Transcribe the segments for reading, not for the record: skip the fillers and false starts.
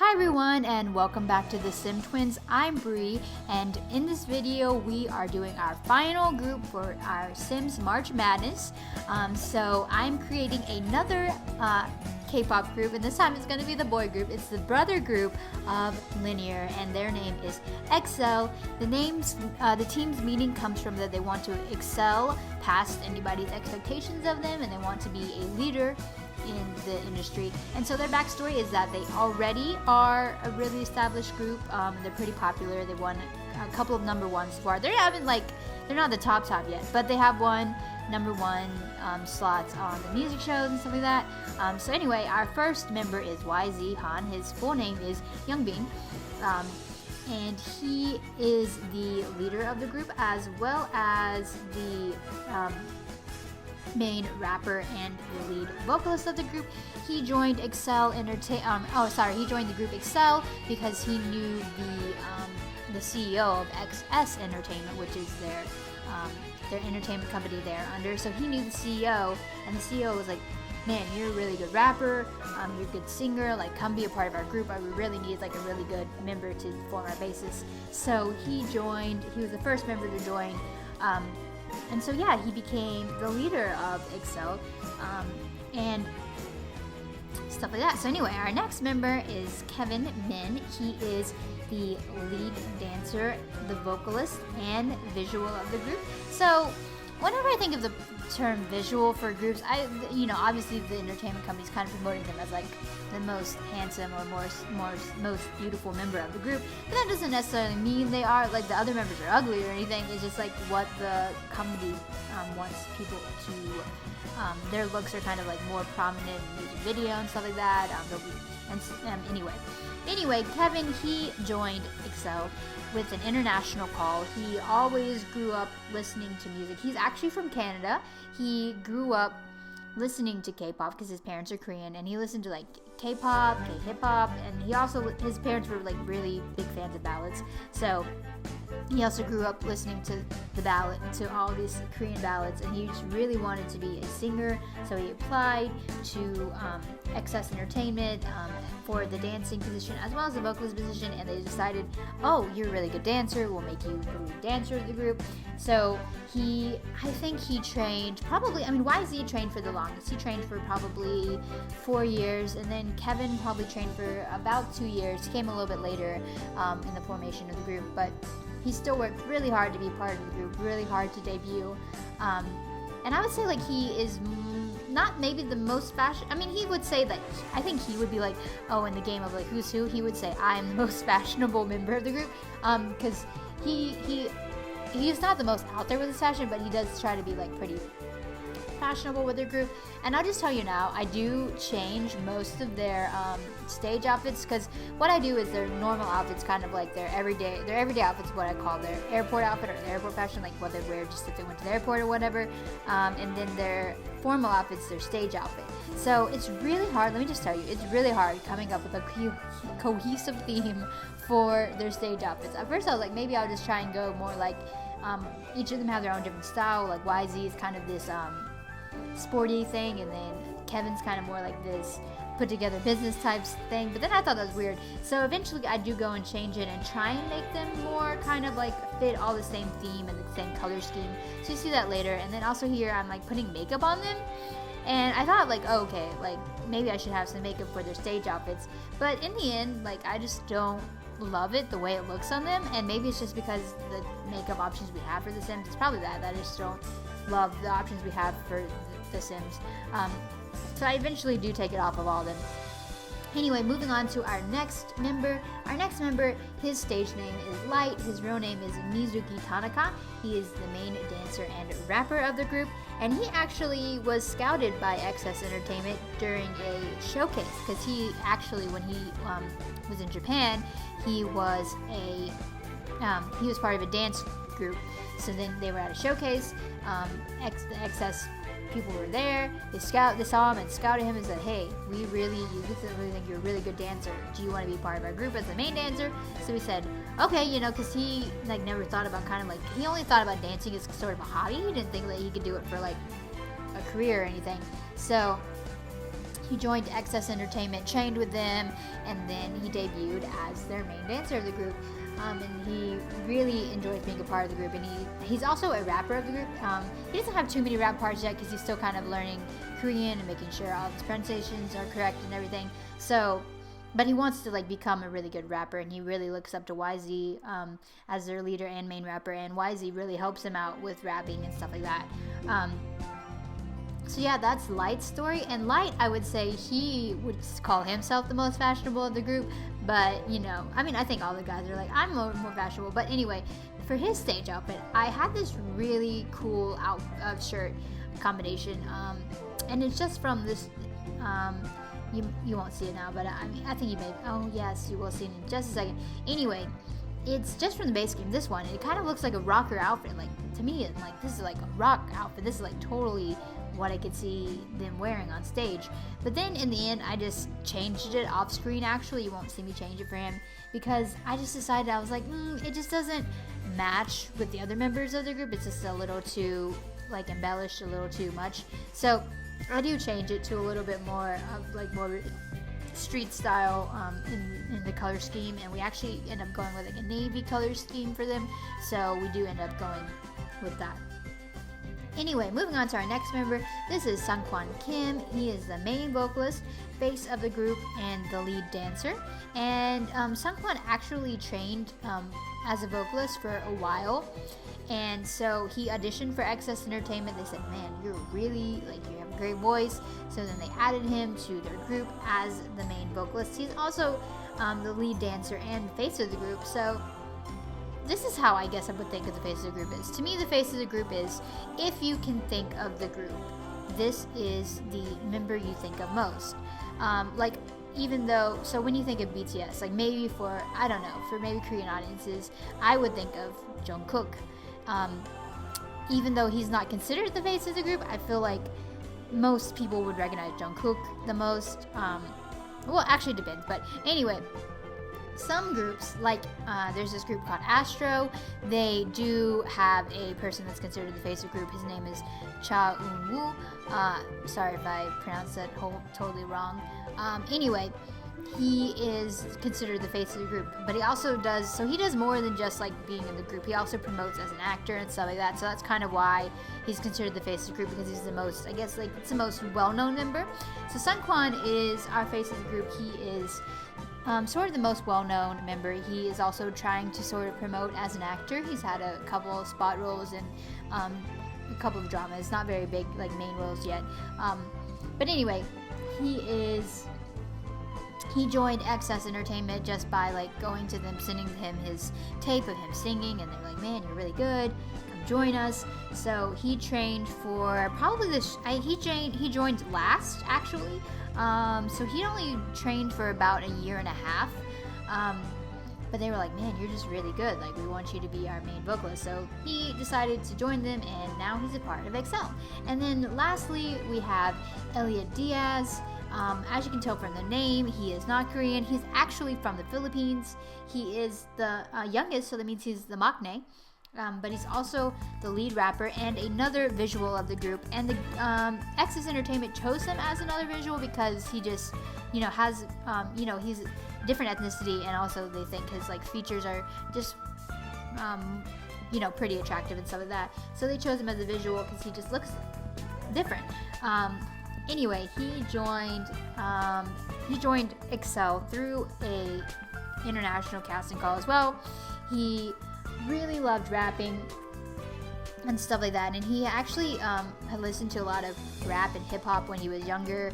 Hi everyone and welcome back to the Sim Twins. I'm Bree and in this video we are doing our final group for our Sims March Madness. So I'm creating another K-pop group, and this time it's going to be the boy group. It's the brother group of Linear and their name is Excel. The team's meaning comes from that they want to excel past anybody's expectations of them and they want to be a leader in the industry. And so their backstory is that they already are a really established group. They're pretty popular. They won a couple of number ones for. They're not the top yet, but they have won number one slots on the music shows and stuff like that. So anyway, our first member is YZ Han. His full name is Youngbin. And he is the leader of the group as well as the main rapper and the lead vocalist of the group. He joined Excel he joined the group Excel because he knew the CEO of XS Entertainment, which is their entertainment company they're under. So he knew the CEO, and the CEO was like, "Man, you're a really good rapper. You're a good singer. Like, come be a part of our group. We really need like a really good member to form our basis." So he joined. He was the first member to join. And so yeah, he became the leader of Excel, and stuff like that. So anyway, our next member is Kevin Min. He is the lead dancer, the vocalist, and visual of the group. So whenever I think of the term visual for groups, obviously the entertainment company's kind of promoting them as like the most handsome or most beautiful member of the group, but that doesn't necessarily mean they are like the other members are ugly or anything. It's just like what the company wants people to their looks are kind of like more prominent in music video and stuff like that. Anyway, Kevin, he joined Excel with an international call. He always grew up listening to music. He's actually from Canada. He grew up listening to K-pop because his parents are Korean, and he listened to like K-pop, K-hip-hop, and his parents were like really big fans of ballads. So he also grew up listening to all these Korean ballads, and he just really wanted to be a singer. So he applied to XS Entertainment for the dancing position as well as the vocalist position, and they decided, "Oh, you're a really good dancer. We'll make you the lead dancer of the group." So I think he trained YZ trained for the longest. He trained for probably 4 years, and then Kevin probably trained for about 2 years. He came a little bit later in the formation of the group, but he still worked really hard to be part of the group, really hard to debut. And I would say like he is not maybe the most fashion. I mean, he would say that. I think he would be like, in the game of like who's who, he would say I'm the most fashionable member of the group, because he's not the most out there with his fashion, but he does try to be like pretty fashionable with their group. And I'll just tell you now, I do change most of their stage outfits, because what I do is their normal outfits kind of like their everyday outfits, what I call their airport outfit or their airport fashion, like what they wear just if they went to the airport or whatever, and then their formal outfits, their stage outfit. So it's really hard, let me just tell you, it's really hard coming up with a cohesive theme for their stage outfits. At first I was like, maybe I'll just try and go more like each of them have their own different style. Like YZ is kind of this sporty thing, and then Kevin's kind of more like this put together business types thing. But then I thought that was weird, so eventually I do go and change it and try and make them more kind of like fit all the same theme and the same color scheme. So you see that later. And then also here I'm like putting makeup on them, and I thought like, okay, like maybe I should have some makeup for their stage outfits, but in the end, like I just don't love it the way it looks on them. And maybe it's just because the makeup options we have for the Sims, it's probably that I just don't love the options we have for the Sims. So I eventually do take it off of all of them. Anyway, moving on to our next member. Our next member, his stage name is Light. His real name is Mizuki Tanaka. He is the main dancer and rapper of the group, and he actually was scouted by XS Entertainment during a showcase, because he actually, when he was in Japan, he was part of a dance group. So then they were at a showcase. The XS people were there. They saw him and scouted him and said, "Hey, we really think you're a really good dancer. Do you want to be part of our group as the main dancer?" So we said, "Okay," because he like never thought about he only thought about dancing as sort of a hobby. He didn't think that he could do it for like a career or anything. So He joined XS Entertainment, trained with them, and then he debuted as their main dancer of the group. And he really enjoys being a part of the group, and he's also a rapper of the group. He doesn't have too many rap parts yet because he's still kind of learning Korean and making sure all his pronunciations are correct and everything. So, but he wants to like become a really good rapper, and he really looks up to YZ as their leader and main rapper, and YZ really helps him out with rapping and stuff like that. So yeah, that's Light's story. And Light, I would say he would call himself the most fashionable of the group, but you know, I mean, I think all the guys are like, I'm more fashionable. But anyway, for his stage outfit, I had this really cool shirt combination, and it's just from this. You won't see it now, but I mean, I think you may. Oh yes, you will see it in just a second. Anyway, it's just from the base game. This one, it kind of looks like a rocker outfit. Like to me, like this is like a rock outfit. This is like totally what I could see them wearing on stage. But then in the end, I just changed it off screen. Actually, you won't see me change it for him because I just decided, I was like, it just doesn't match with the other members of the group. It's just a little too like embellished, a little too much. So I do change it to a little bit more of like more street style in the color scheme, and we actually end up going with like a navy color scheme for them. So we do end up going with that. Anyway, moving on to our next member, this is Sun Quan Kim. He is the main vocalist, face of the group, and the lead dancer. And Sun Quan actually trained as a vocalist for a while, and so he auditioned for XS Entertainment. They said, man, you're really, like, you have a great voice. So then they added him to their group as the main vocalist. He's also the lead dancer and face of the group. So this is how I guess I would think of the face of the group is. To me, the face of the group is, if you can think of the group, this is the member you think of most. Like, even though, so when you think of BTS, like maybe for, I don't know, for maybe Korean audiences, I would think of Jungkook. Even though he's not considered the face of the group, I feel like most people would recognize Jungkook the most. Well, actually it depends, but anyway, some groups, like there's this group called Astro, they do have a person that's considered the face of the group. His name is Cha Eun-woo. Sorry if I pronounced that totally wrong. Anyway, he is considered the face of the group, but he also does, so he does more than just like being in the group. He also promotes as an actor and stuff like that, so that's kind of why he's considered the face of the group, because he's the most, I guess, like, it's the most well-known member. So Sun Quan is our face of the group. He is sort of the most well-known member. He is also trying to sort of promote as an actor. He's had a couple of spot roles and a couple of dramas, not very big like main roles yet. But anyway, he joined XS Entertainment just by like going to them, sending him his tape of him singing, and they're like, man, you're really good, come join us. So he trained for probably he joined last actually. So he only trained for about a year and a half. But they were like, man, you're just really good. Like, we want you to be our main vocalist. So he decided to join them, and now he's a part of EXCEL. And then lastly, we have Elliot Diaz. As you can tell from the name, he is not Korean. He's actually from the Philippines. He is the youngest, so that means he's the maknae. But he's also the lead rapper and another visual of the group. And the XS Entertainment chose him as another visual because he just, has, he's different ethnicity, and also they think his like features are just, pretty attractive and stuff like that. So they chose him as a visual because he just looks different. Anyway, he joined EXCEL through a international casting call as well. He really loved rapping and stuff like that, and he actually had listened to a lot of rap and hip-hop when he was younger,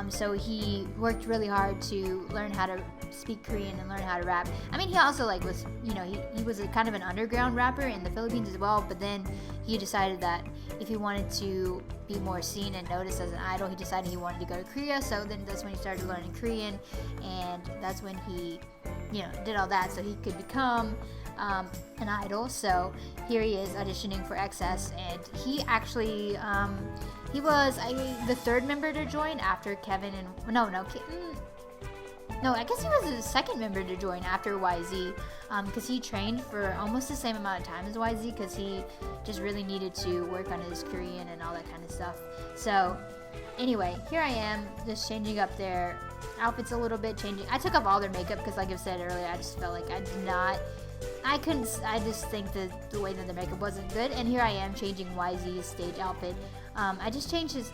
so he worked really hard to learn how to speak Korean and learn how to rap. I mean, he also was, he was a kind of an underground rapper in the Philippines as well, but then he decided that if he wanted to be more seen and noticed as an idol, he decided he wanted to go to Korea. So then that's when he started learning Korean, and that's when he did all that so he could become an idol. So here he is auditioning for XS, and he actually he was the third member to join after Kevin and No, I guess he was the second member to join after YZ, because he trained for almost the same amount of time as YZ, because he just really needed to work on his Korean and all that kind of stuff. So anyway, here I am just changing up their outfits a little bit, changing. I took off all their makeup because, like I've said earlier, I just felt like I just think that the way that the makeup wasn't good. And here I am changing YZ's stage outfit. I just changed his,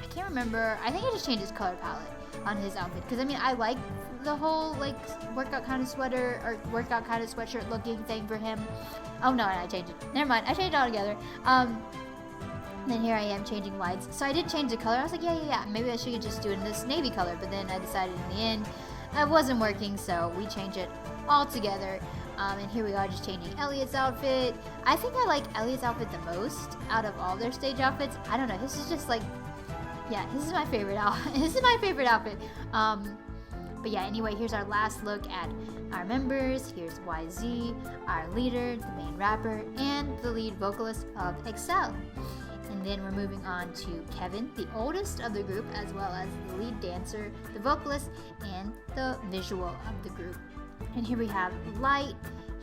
I can't remember, I think I just changed his color palette on his outfit, because I mean, I like the whole like workout kind of sweater or workout kind of sweatshirt looking thing for him. Oh no, I changed it. Never mind, I changed it all together. Then here I am changing lights. So I did change the color. I was like, yeah, maybe I should just do it in this navy color. But then I decided in the end it wasn't working, so we changed it all together. And here we are just changing Elliot's outfit. I think I like Elliot's outfit the most out of all their stage outfits. I don't know. This is just like, yeah, this is my favorite outfit. This is my favorite outfit. But yeah, anyway, here's our last look at our members. Here's YZ, our leader, the main rapper, and the lead vocalist of EXCEL. And then we're moving on to Kevin, the oldest of the group, as well as the lead dancer, the vocalist, and the visual of the group. And here we have Light.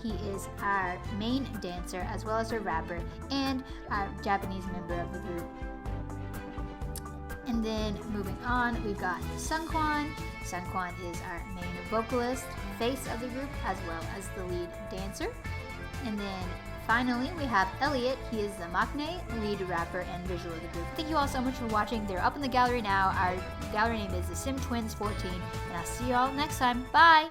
He is our main dancer, as well as our rapper, and our Japanese member of the group. And then moving on, we've got Sun Quan. Sun Quan is our main vocalist, face of the group, as well as the lead dancer. And then finally, we have Elliot. He is the maknae, lead rapper, and visual of the group. Thank you all so much for watching. They're up in the gallery now. Our gallery name is the Sim Twins 14, and I'll see you all next time. Bye!